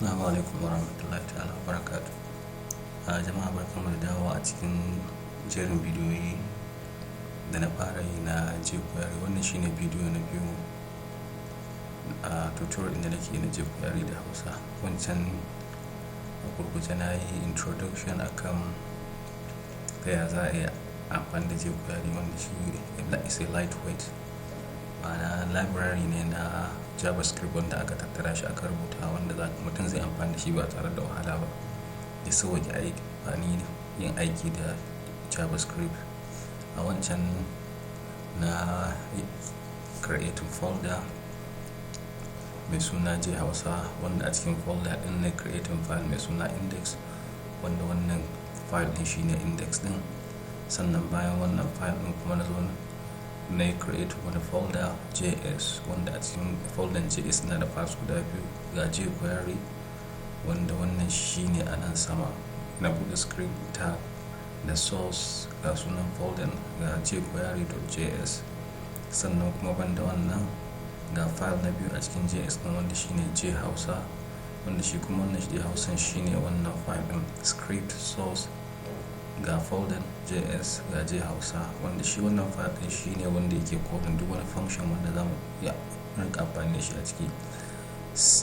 Assalamu alaikum warahmatullahi ta'ala wabarakatuh. Jama'a barkamu da dawowa a cikin jerin bidiyoyi da na fara yi na Jquery. Wannan shine bidiyo na biyu a tutorial inda nake na Jquery da Hausa. Wancan a gurguje na yi introduction akan ta ya za a yi amfani da Jquery, wanda shi is a lightweight, ma'ana library ne na JavaScript wanda aka tattara shi aka rubuta wanda mutum zai amfani da shi ba tare da wahala ba, ya sauke yin aiki da JavaScript. A wancan na creating folder mai suna Hausa, wanda a cikin folder din na creating file mai suna index, wanda wannan file din shine index din. Sannan bayan wannan file din kuma na zo na create wani folder JS, wanda a cikin folder JS na da files guda biyu, ga Jquery wanda wannan shine a nan sama na buɗe script tag da source, ga sunan folder ga jquery.js. sannan kuma banda wannan ga file na biyu a cikin JS din wanda shine Hausa, wanda shi kuma wannan Hausan shine wannan file din script source ga folder JS ga Hausa, wanda shi wannan file din shine wanda yake calling duk wani function wanda zamu iya rinka amfani da shi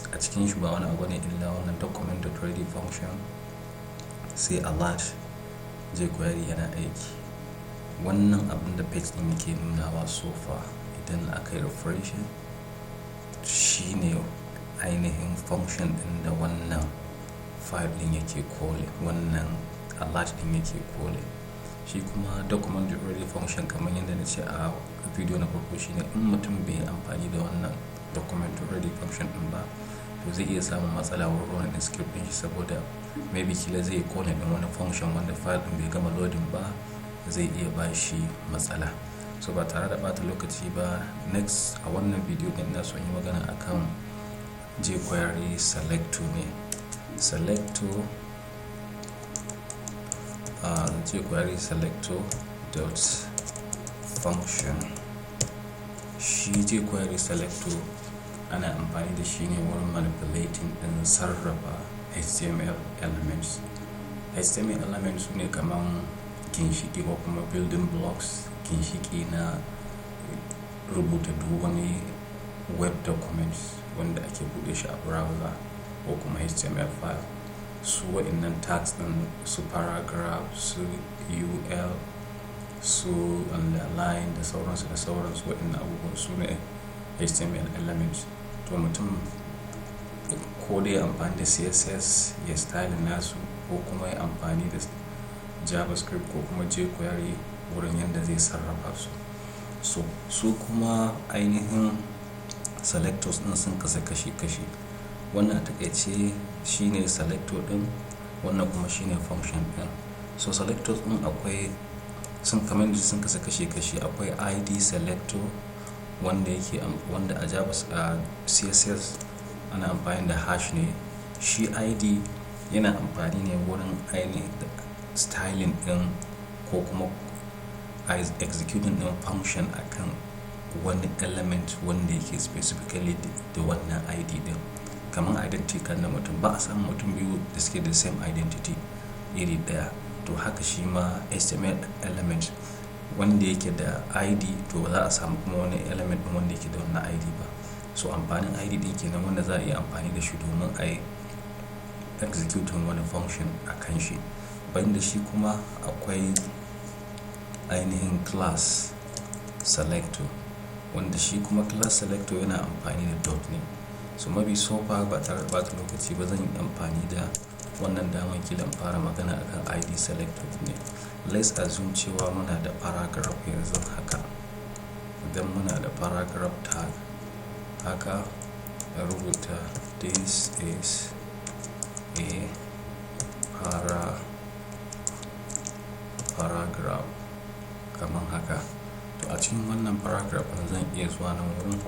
a cikin shi ba wani abu ne illa wannan document.ready function sai alert Jquery yana aiki. Wannan abin da page din yake nunawa so far idan aka yi refresh shine ainihin function din da wannan file din yake calling, wannan alert din yake calling. Shi kuma document.ready function kamar yadda na ce a video na farko shine in mutum bai amfani da wannan document.ready function din ba to zai iya samun matsala wurin running script din shi, saboda maybe kila zai calling din wani function wanda file din bai gama loading ba, zai iya ba shi matsala. So ba tare da bata lokaci ba, next a wannan video din ina son yi magana akan Jquery selector ne. Jquery selector dot function. Shi Jquery selector ana amfani da shi ne wurin manipulating din sarrafa HTML elements. HTML elements su ne kaman ginshiki ko kuma building blocks, ginshiki na rubuta duk wani web documents wanda ake bude shi a browser ko kuma HTML file. Su wa'innan tags din su paragraph, su UL, su underline da sauransu wa'innan abubuwan su ne HTML elements. To mutum ko dai amfani da CSS ya style nasu, ko kuma ya amfani da JavaScript ko kuma Jquery wurin yadda zai sarrafa su. Su kuma ainihin selectors din sun kasa kashi-kashi. Wannan takaice shine selector din, wannan kuma shine function din. So selectors din akwai sun kasa kashi-kashi. Akwai ID selector wanda a CSS ana amfani da hash ne. Shi ID yana amfani ne wurin ainihin styling din ko kuma executing din function akan wani element wanda yake specifically da wannan ID din. Kamar identity kan na mutum, ba a samun mutum biyu da suke da same identity iri daya, to haka shi ma HTML element wanda yake da ID to ba za a samu kuma wani element din wanda yake da wannan ID ba. So amfanin ID din kenan wanda za a iya amfani da shi domin a yi executing wani function a kan shi. Bayan da shi kuma akwai ainihin class selector, wanda shi kuma class selector yana amfani da dot ne. So so far ba tare da bata lokaci ba, zan yi amfani da wannan damar kilan fara magana akan ID selector ne. Let's assume cewa muna da paragraph yanzu haka. Idan muna da paragraph tag haka, a rubuta this is a paragraph kamar haka. To a cikin wannan paragraph zan iya zuwa nan wurin,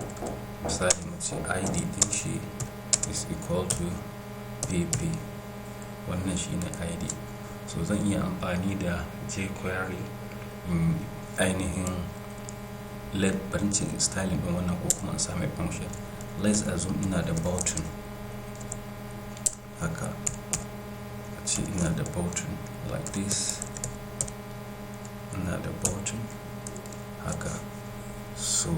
misali mu ce ID din shi is equal to pp, wannan shine ID. So zan iya amfani da Jquery ainihin bancin styling din wannan ko kuma same function. Let's assume ina da button haka, a ce ina da button like this, ina da button haka. So